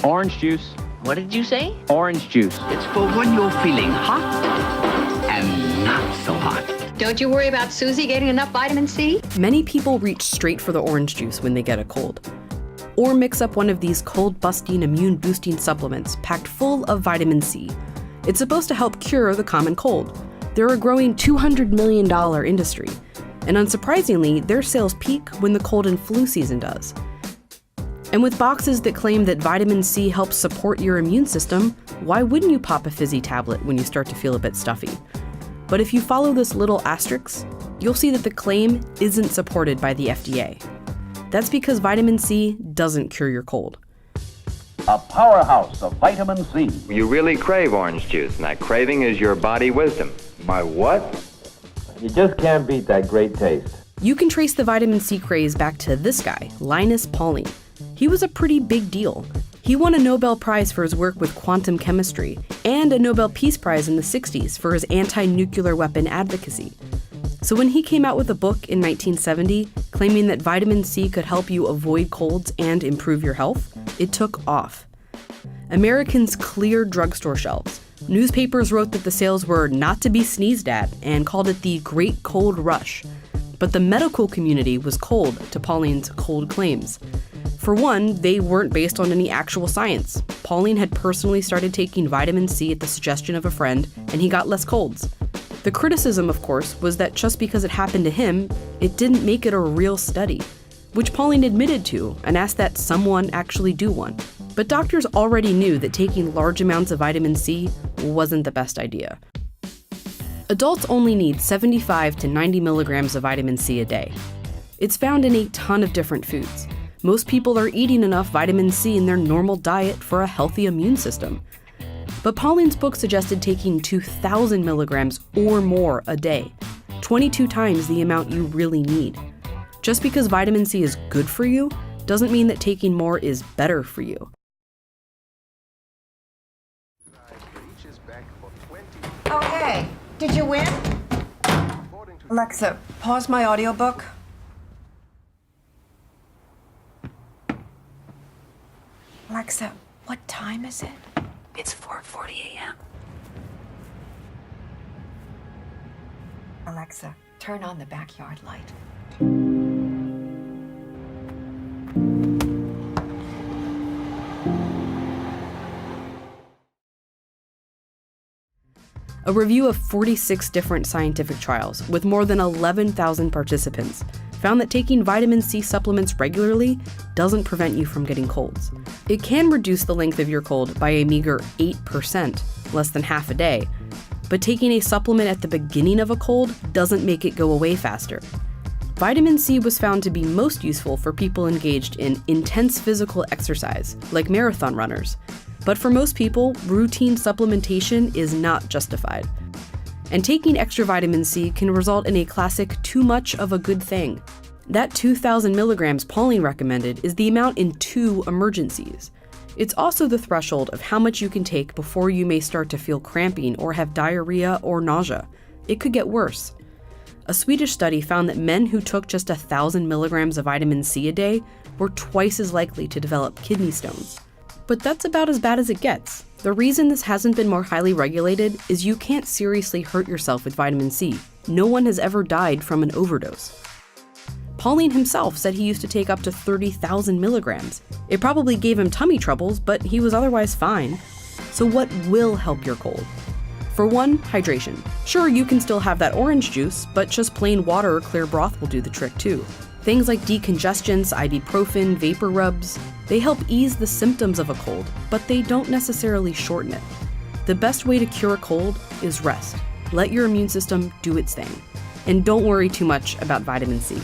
Orange juice. What did you say? Orange juice. It's for when you're feeling hot and not so hot. Don't you worry about Susie getting enough vitamin C? Many people reach straight for the orange juice when they get a cold. Or mix up one of these cold-busting, immune-boosting supplements packed full of vitamin C. It's supposed to help cure the common cold. They're a growing $200 million industry. And unsurprisingly, their sales peak when the cold and flu season does. And with boxes that claim that vitamin C helps support your immune system, why wouldn't you pop a fizzy tablet when you start to feel a bit stuffy? But if you follow this little asterisk, you'll see that the claim isn't supported by the FDA. That's because vitamin C doesn't cure your cold. A powerhouse of vitamin C. You really crave orange juice, and that craving is your body wisdom. My what? You just can't beat that great taste. You can trace the vitamin C craze back to this guy, Linus Pauling. He was a pretty big deal. He won a Nobel Prize for his work with quantum chemistry and a Nobel Peace Prize in the 60s for his anti-nuclear weapon advocacy. So when he came out with a book in 1970 claiming that vitamin C could help you avoid colds and improve your health, it took off. Americans cleared drugstore shelves. Newspapers wrote that the sales were not to be sneezed at and called it the Great Cold Rush. But the medical community was cold to Pauling's cold claims. For one, they weren't based on any actual science. Pauling had personally started taking vitamin C at the suggestion of a friend, and he got less colds. The criticism, of course, was that just because it happened to him, it didn't make it a real study, which Pauling admitted to and asked that someone actually do one. But doctors already knew that taking large amounts of vitamin C wasn't the best idea. Adults only need 75 to 90 milligrams of vitamin C a day. It's found in a ton of different foods. Most people are eating enough vitamin C in their normal diet for a healthy immune system. But Pauling's book suggested taking 2,000 milligrams or more a day, 22 times the amount you really need. Just because vitamin C is good for you doesn't mean that taking more is better for you. Oh, hey, did you win? Alexa, pause my audiobook. Alexa, what time is it? It's 4:40 a.m. Alexa, turn on the backyard light. A review of 46 different scientific trials with more than 11,000 participants found that taking vitamin C supplements regularly doesn't prevent you from getting colds. It can reduce the length of your cold by a meager 8%, less than half a day, but taking a supplement at the beginning of a cold doesn't make it go away faster. Vitamin C was found to be most useful for people engaged in intense physical exercise, like marathon runners. But for most people, routine supplementation is not justified. And taking extra vitamin C can result in a classic too much of a good thing. That 2,000 milligrams Pauling recommended is the amount in 2 emergencies. It's also the threshold of how much you can take before you may start to feel cramping or have diarrhea or nausea. It could get worse. A Swedish study found that men who took just 1,000 milligrams of vitamin C a day were twice as likely to develop kidney stones. But that's about as bad as it gets. The reason this hasn't been more highly regulated is you can't seriously hurt yourself with vitamin C. No one has ever died from an overdose. Pauling himself said he used to take up to 30,000 milligrams. It probably gave him tummy troubles, but he was otherwise fine. So what will help your cold? For one, hydration. Sure, you can still have that orange juice, but just plain water or clear broth will do the trick too. Things like decongestants, ibuprofen, vapor rubs, they help ease the symptoms of a cold, but they don't necessarily shorten it. The best way to cure a cold is rest. Let your immune system do its thing. And don't worry too much about vitamin C.